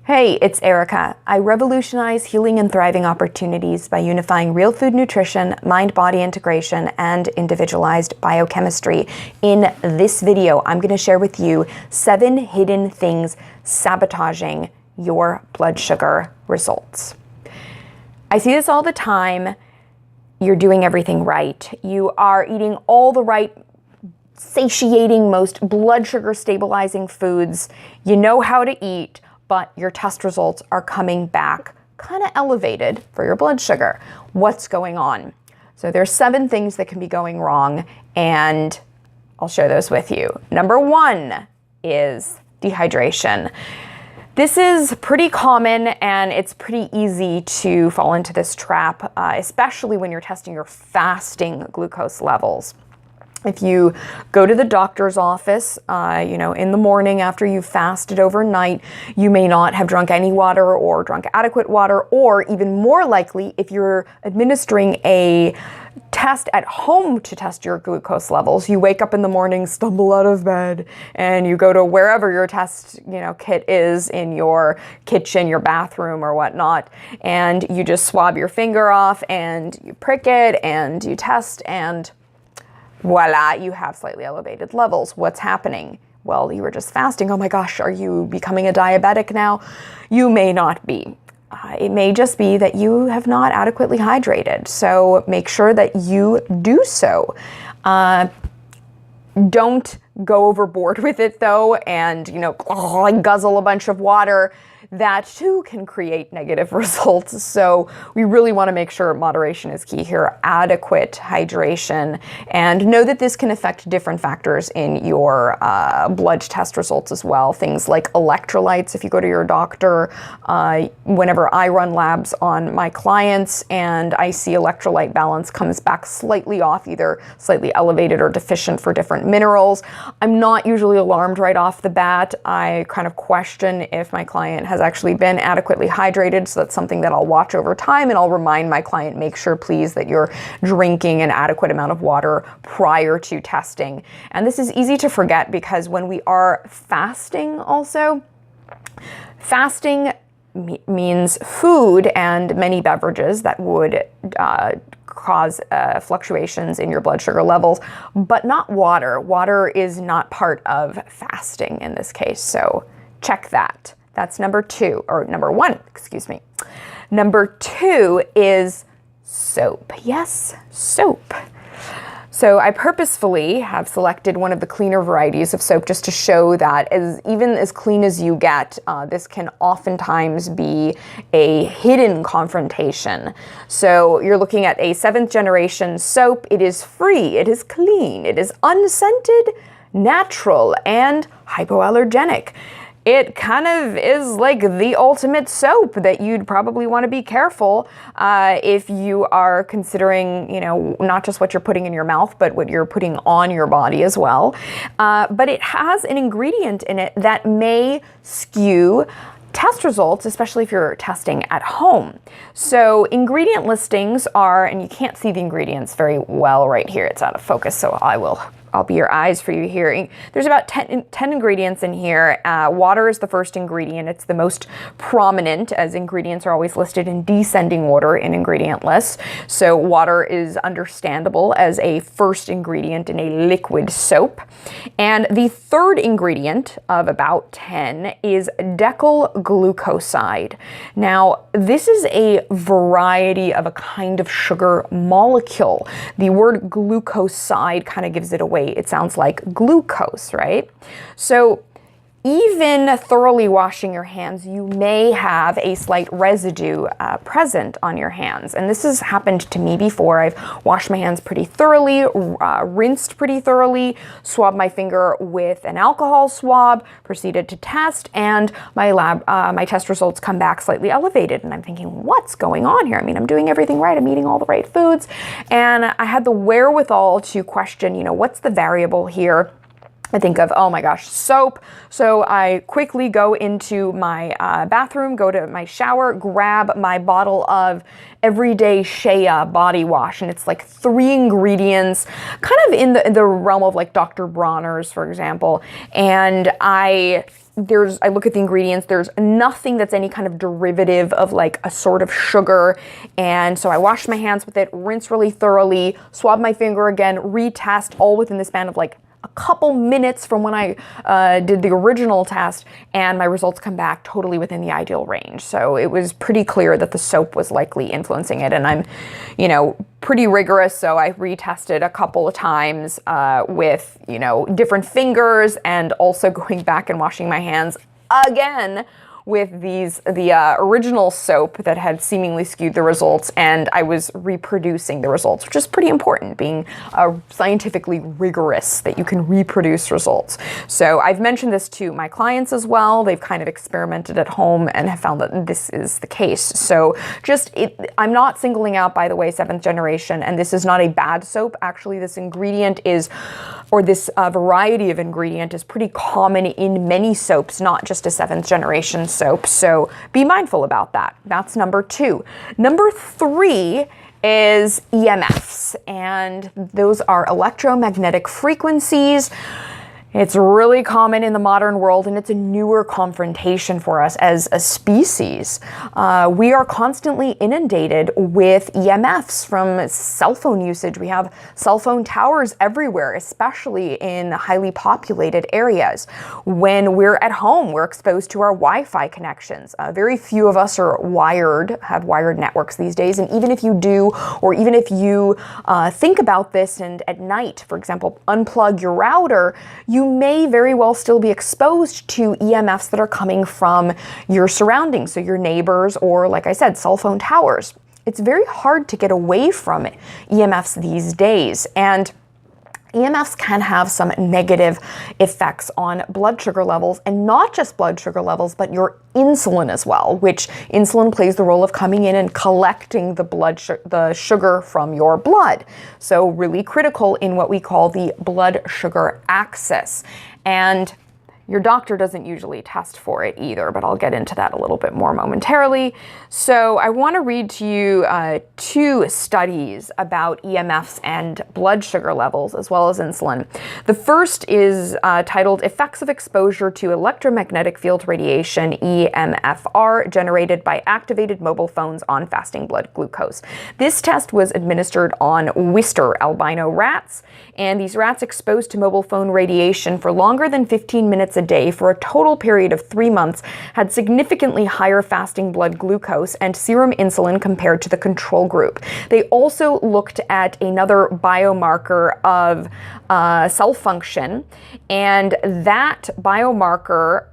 Hey, it's Erika. I revolutionize healing and thriving opportunities by unifying real food nutrition, mind-body integration, and individualized biochemistry. In this video, I'm going to share with you 7 hidden things sabotaging your blood sugar results. I see this all the time. You're doing everything right. You are eating all the right satiating, most blood sugar stabilizing foods. You know how to eat, but your test results are coming back kind of elevated for your blood sugar. What's going on? So there's 7 things that can be going wrong, and I'll share those with you. Number 1 is dehydration. This is pretty common, and it's pretty easy to fall into this trap, especially when you're testing your fasting glucose levels. If you go to the doctor's office, in the morning after you've fasted overnight, you may not have drunk any water or drunk adequate water, or even more likely, if you're administering a test at home to test your glucose levels, you wake up in the morning, stumble out of bed, and you go to wherever your test, kit is in your kitchen, your bathroom or whatnot, and you just swab your finger off and you prick it and you test, and voila, you have slightly elevated levels. What's happening? Well, you were just fasting. Oh my gosh, are you becoming a diabetic now? You may not be. It may just be that you have not adequately hydrated. So make sure that you do so. Don't go overboard with it though, and guzzle a bunch of water. That too can create negative results. So we really want to make sure moderation is key here, adequate hydration, and know that this can affect different factors in your blood test results as well. Things like electrolytes. If you go to your doctor, whenever I run labs on my clients and I see electrolyte balance comes back slightly off, either slightly elevated or deficient for different minerals, I'm not usually alarmed right off the bat. I kind of question if my client has actually been adequately hydrated, so that's something that I'll watch over time, and I'll remind my client, make sure please that you're drinking an adequate amount of water prior to testing. And this is easy to forget because when we are fasting also, fasting means food and many beverages that would cause fluctuations in your blood sugar levels, but not water. Water is not part of fasting in this case, so check that. That's number 1, excuse me. Number 2 is soap. Yes, soap. So I purposefully have selected one of the cleaner varieties of soap just to show that even as clean as you get, this can oftentimes be a hidden confrontation. So you're looking at a 7th generation soap. It is free, it is clean, it is unscented, natural, and hypoallergenic. It kind of is like the ultimate soap that you'd probably want to be careful if you are considering, not just what you're putting in your mouth, but what you're putting on your body as well. But it has an ingredient in it that may skew test results, especially if you're testing at home. So ingredient listings are, and you can't see the ingredients very well right here, it's out of focus, so I'll be your eyes for you here. There's about 10 ingredients in here. Water is the first ingredient. It's the most prominent, as ingredients are always listed in descending order in ingredient lists. So water is understandable as a first ingredient in a liquid soap. And the third ingredient of about 10 is decyl glucoside. Now, this is a variety of a kind of sugar molecule. The word glucoside kind of gives it away. It sounds like glucose, right? So even thoroughly washing your hands, you may have a slight residue present on your hands. And this has happened to me before. I've washed my hands pretty thoroughly, rinsed pretty thoroughly, swabbed my finger with an alcohol swab, proceeded to test, and my test results come back slightly elevated. And I'm thinking, what's going on here? I mean, I'm doing everything right. I'm eating all the right foods. And I had the wherewithal to question, what's the variable here? I think of, oh my gosh, soap. So I quickly go into my bathroom, go to my shower, grab my bottle of everyday Shea body wash, and it's like 3 ingredients, kind of in the realm of like Dr. Bronner's, for example. And I look at the ingredients, there's nothing that's any kind of derivative of like a sort of sugar. And so I wash my hands with it, rinse really thoroughly, swab my finger again, retest, all within the span of like a couple minutes from when I did the original test, and my results come back totally within the ideal range. So it was pretty clear that the soap was likely influencing it, and I'm, pretty rigorous, so I retested a couple of times with, different fingers, and also going back and washing my hands again with the original soap that had seemingly skewed the results, and I was reproducing the results, which is pretty important, being scientifically rigorous, that you can reproduce results. So I've mentioned this to my clients as well. They've kind of experimented at home and have found that this is the case. So I'm not singling out, by the way, 7th generation, and this is not a bad soap. Actually, this ingredient is, or this variety of ingredient is pretty common in many soaps, not just a 7th generation soap. So be mindful about that. That's number 2. Number 3 is EMFs, and those are electromagnetic frequencies. It's really common in the modern world, and it's a newer confrontation for us as a species. We are constantly inundated with EMFs from cell phone usage. We have cell phone towers everywhere, especially in highly populated areas. When we're at home, we're exposed to our Wi-Fi connections. Very few of us have wired networks these days, and even if you do, or even if you think about this and at night, for example, unplug your router, you may very well still be exposed to EMFs that are coming from your surroundings, so your neighbors, or like I said, cell phone towers. It's very hard to get away from EMFs these days, and EMFs can have some negative effects on blood sugar levels, and not just blood sugar levels, but your insulin as well, which insulin plays the role of coming in and collecting the sugar from your blood. So really critical in what we call the blood sugar axis. And your doctor doesn't usually test for it either, but I'll get into that a little bit more momentarily. So I want to read to you 2 studies about EMFs and blood sugar levels, as well as insulin. The first is titled Effects of Exposure to Electromagnetic Field Radiation, EMFR, generated by activated mobile phones on fasting blood glucose. This test was administered on Wistar albino rats, and these rats exposed to mobile phone radiation for longer than 15 minutes a day for a total period of 3 months had significantly higher fasting blood glucose and serum insulin compared to the control group. They also looked at another biomarker of cell function, and that biomarker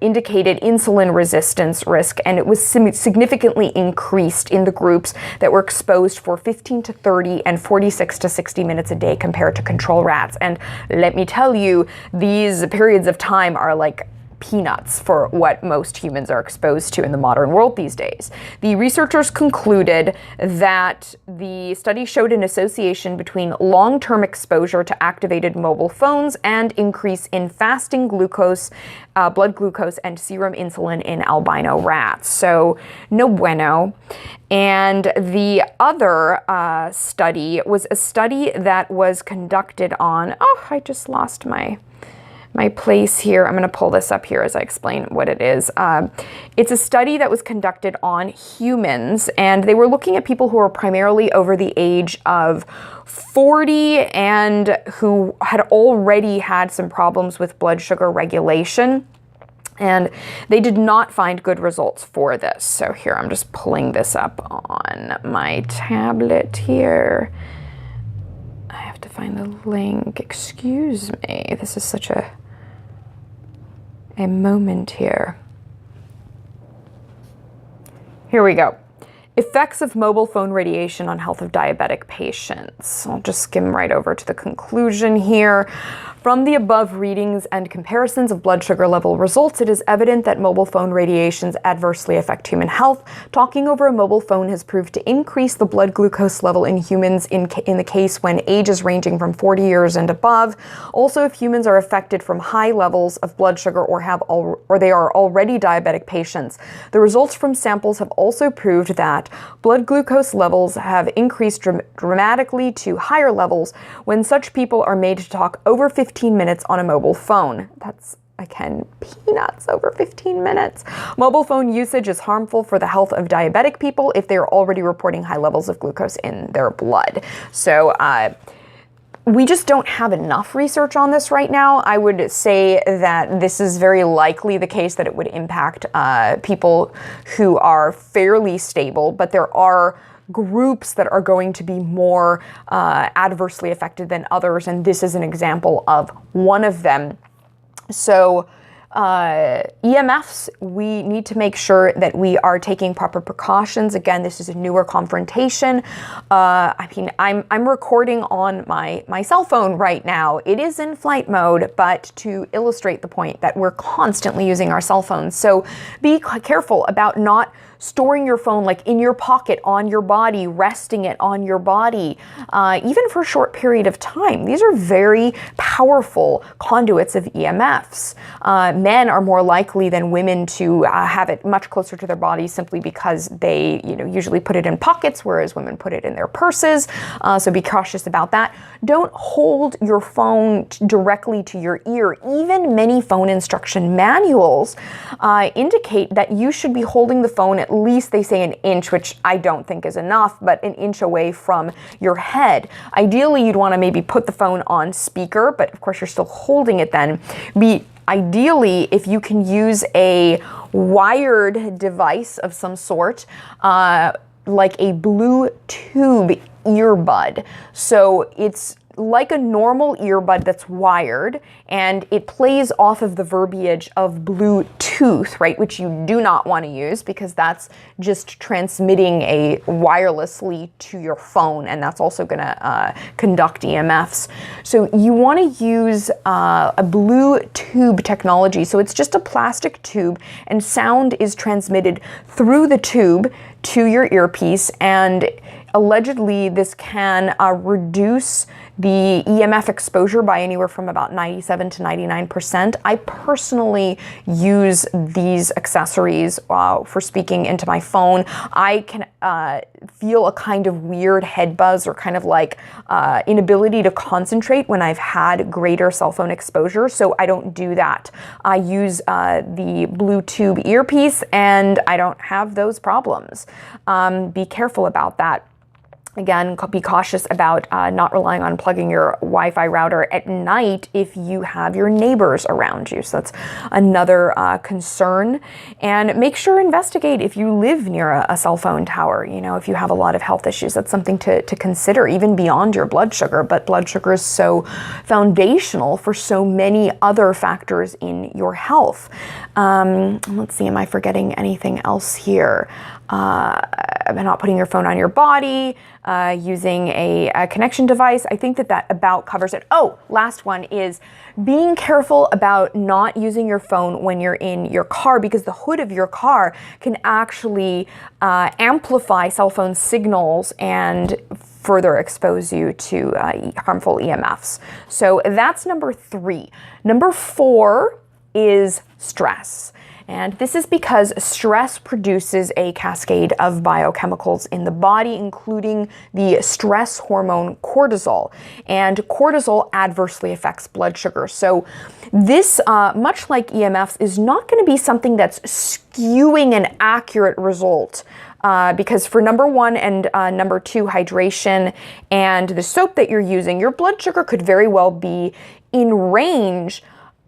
indicated insulin resistance risk, and it was significantly increased in the groups that were exposed for 15 to 30 and 46 to 60 minutes a day compared to control rats. And let me tell you, these periods of time are like peanuts for what most humans are exposed to in the modern world these days. The researchers concluded that the study showed an association between long-term exposure to activated mobile phones and increase in fasting glucose, blood glucose, and serum insulin in albino rats. So no bueno. And the other study was a study that was conducted on, I just lost my place here. I'm going to pull this up here as I explain what it is. It's a study that was conducted on humans, and they were looking at people who were primarily over the age of 40 and who had already had some problems with blood sugar regulation. And they did not find good results for this. So here, I'm just pulling this up on my tablet here. I have to find the link. Excuse me. This is such a moment here. Here we go. Effects of mobile phone radiation on health of diabetic patients. I'll just skim right over to the conclusion here. From the above readings and comparisons of blood sugar level results, it is evident that mobile phone radiations adversely affect human health. Talking over a mobile phone has proved to increase the blood glucose level in humans in the case when age is ranging from 40 years and above. Also, if humans are affected from high levels of blood sugar or they are already diabetic patients. The results from samples have also proved that blood glucose levels have increased dramatically to higher levels when such people are made to talk over 15 minutes on a mobile phone. That's, again, peanuts, over 15 minutes. Mobile phone usage is harmful for the health of diabetic people if they are already reporting high levels of glucose in their blood. So, we just don't have enough research on this right now. I would say that this is very likely the case that it would impact people who are fairly stable, but there are groups that are going to be more adversely affected than others, and this is an example of one of them. So EMFs, we need to make sure that we are taking proper precautions. Again, this is a newer confrontation. I'm recording on my cell phone right now. It is in flight mode, but to illustrate the point that we're constantly using our cell phones. So be careful about not storing your phone like in your pocket, on your body, resting it on your body, even for a short period of time. These are very powerful conduits of EMFs. Men are more likely than women to have it much closer to their bodies simply because they, usually put it in pockets, whereas women put it in their purses. So be cautious about that. Don't hold your phone directly to your ear. Even many phone instruction manuals indicate that you should be holding the phone at least, they say, an inch, which I don't think is enough, but an inch away from your head. Ideally, you'd want to maybe put the phone on speaker, but of course you're still holding it then. Ideally, if you can use a wired device of some sort, like a blue tube earbud. So it's like a normal earbud that's wired, and it plays off of the verbiage of Bluetooth, right, which you do not want to use because that's just transmitting wirelessly to your phone, and that's also going to conduct EMFs. So you want to use a blue tube technology. So it's just a plastic tube, and sound is transmitted through the tube to your earpiece, and allegedly this can reduce the EMF exposure by anywhere from about 97 to 99%. I personally use these accessories for speaking into my phone. I can feel a kind of weird head buzz or kind of like inability to concentrate when I've had greater cell phone exposure, so I don't do that. I use the Bluetooth earpiece and I don't have those problems. Be careful about that. Again, be cautious about not relying on plugging your Wi-Fi router at night if you have your neighbors around you. So that's another concern. And make sure to investigate if you live near a cell phone tower. If you have a lot of health issues, that's something to consider, even beyond your blood sugar. But blood sugar is so foundational for so many other factors in your health. Let's see, am I forgetting anything else here? Not putting your phone on your body, using a connection device. I think that about covers it. Oh, last one is being careful about not using your phone when you're in your car, because the hood of your car can actually amplify cell phone signals and further expose you to harmful EMFs. So that's number 3. Number 4 is stress. And this is because stress produces a cascade of biochemicals in the body, including the stress hormone cortisol. And cortisol adversely affects blood sugar. So this, much like EMFs, is not going to be something that's skewing an accurate result. Because for number 1 and number 2, hydration and the soap that you're using, your blood sugar could very well be in range,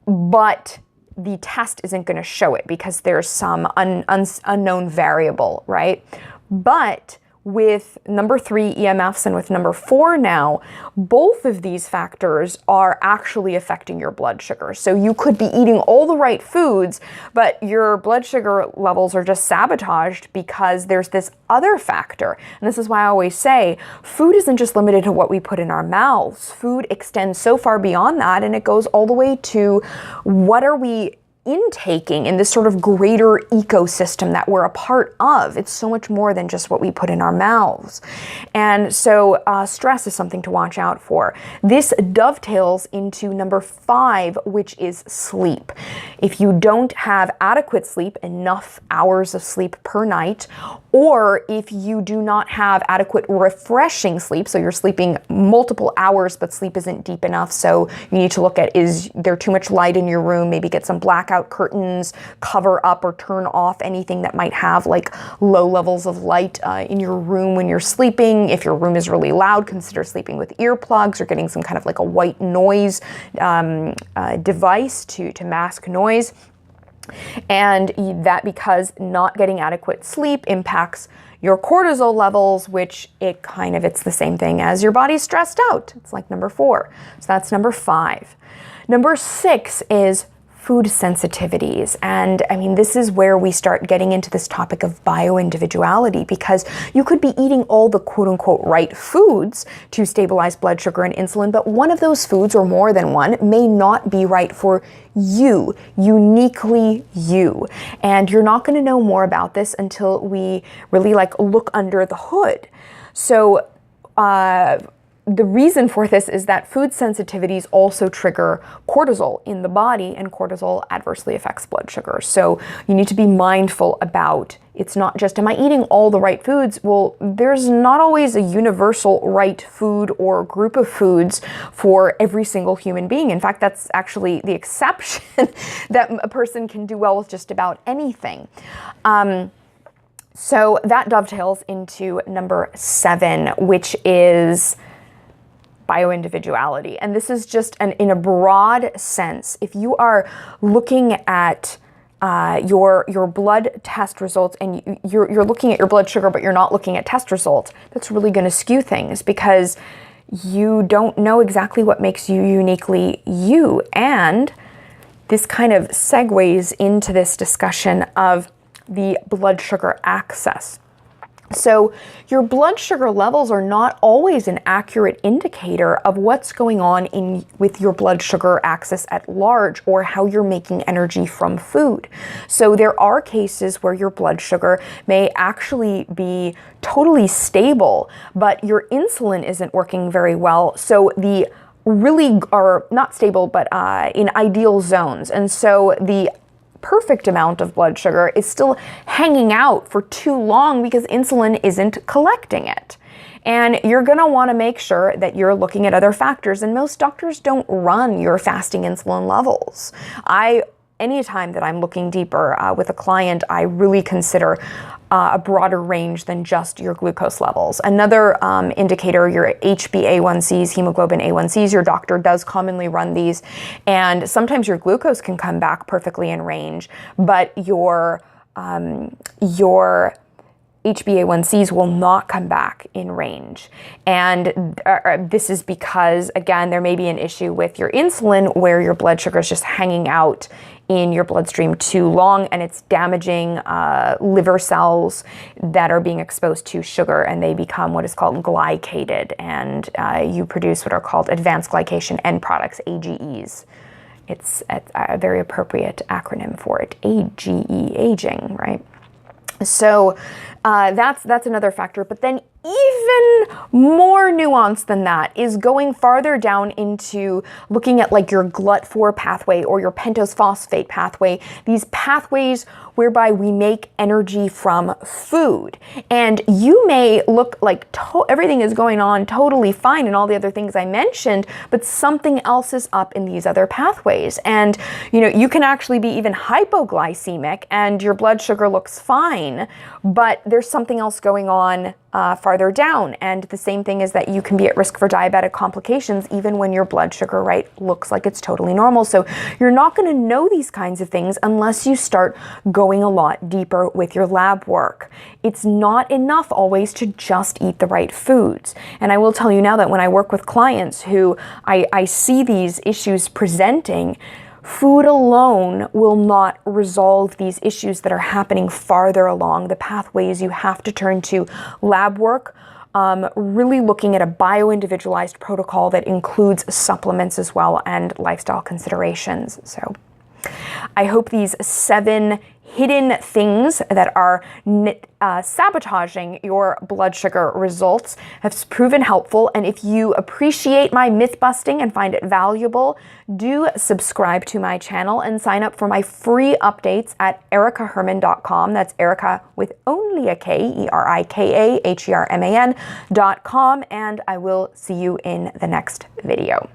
but the test isn't going to show it because there's some unknown variable, right? But with number 3 EMFs and with number 4 now, both of these factors are actually affecting your blood sugar. So you could be eating all the right foods, but your blood sugar levels are just sabotaged because there's this other factor. And this is why I always say food isn't just limited to what we put in our mouths. Food extends so far beyond that, and it goes all the way to what are we intaking in this sort of greater ecosystem that we're a part of. It's so much more than just what we put in our mouths. And so stress is something to watch out for. This dovetails into number 5, which is sleep. If you don't have adequate sleep, enough hours of sleep per night, or if you do not have adequate refreshing sleep, so you're sleeping multiple hours but sleep isn't deep enough, so you need to look at, is there too much light in your room? Maybe get some blackout curtains, cover up or turn off anything that might have like low levels of light in your room when you're sleeping. If your room is really loud, consider sleeping with earplugs or getting some kind of like a white noise device to mask noise. And that, because not getting adequate sleep impacts your cortisol levels, which it's the same thing as your body's stressed out. It's like number 4. So that's number 5. Number 6 is food sensitivities. And I mean, this is where we start getting into this topic of bioindividuality, because you could be eating all the quote unquote right foods to stabilize blood sugar and insulin, but one of those foods, or more than one, may not be right for you, uniquely you. And you're not going to know more about this until we really look under the hood. So, the reason for this is that food sensitivities also trigger cortisol in the body, and cortisol adversely affects blood sugar. So you need to be mindful about, it's not just, am I eating all the right foods? Well, there's not always a universal right food or group of foods for every single human being. In fact, that's actually the exception, that a person can do well with just about anything. So that dovetails into number 7, which is bioindividuality. And this is just in a broad sense. If you are looking at your blood test results, and you're looking at your blood sugar, but you're not looking at test results, that's really going to skew things, because you don't know exactly what makes you uniquely you. And this kind of segues into this discussion of the blood sugar axis. So your blood sugar levels are not always an accurate indicator of what's going on with your blood sugar axis at large, or how you're making energy from food. So there are cases where your blood sugar may actually be totally stable, but your insulin isn't working very well. So the really are not stable, but in ideal zones. And so the perfect amount of blood sugar is still hanging out for too long because insulin isn't collecting it. And you're going to want to make sure that you're looking at other factors. And most doctors don't run your fasting insulin levels. Anytime that I'm looking deeper with a client, I really consider a broader range than just your glucose levels. Another indicator, your HbA1cs, hemoglobin A1cs, your doctor does commonly run these, and sometimes your glucose can come back perfectly in range, but your HbA1cs will not come back in range. And this is because, again, there may be an issue with your insulin where your blood sugar is just hanging out in your bloodstream too long, and it's damaging liver cells that are being exposed to sugar, and they become what is called glycated, and you produce what are called advanced glycation end products, AGEs. It's a very appropriate acronym for it, AGE, aging, right? So that's another factor. But then even more nuanced than that is going farther down into looking at like your GLUT4 pathway or your pentose phosphate pathway, these pathways whereby we make energy from food. And you may look like everything is going on totally fine and all the other things I mentioned, but something else is up in these other pathways. And you can actually be even hypoglycemic and your blood sugar looks fine, but there's something else going on farther down. And the same thing is that you can be at risk for diabetic complications even when your blood sugar, right, looks like it's totally normal. So you're not going to know these kinds of things unless you start going a lot deeper with your lab work. It's not enough always to just eat the right foods. And I will tell you now that when I work with clients who I see these issues presenting, food alone will not resolve these issues that are happening farther along the pathways. You have to turn to lab work, really looking at a bio-individualized protocol that includes supplements as well and lifestyle considerations. So I hope these 7 hidden things that are sabotaging your blood sugar results have proven helpful. And if you appreciate my myth busting and find it valuable, do subscribe to my channel and sign up for my free updates at erikaherman.com. That's Erika with only a K, ErikaHerman.com. And I will see you in the next video.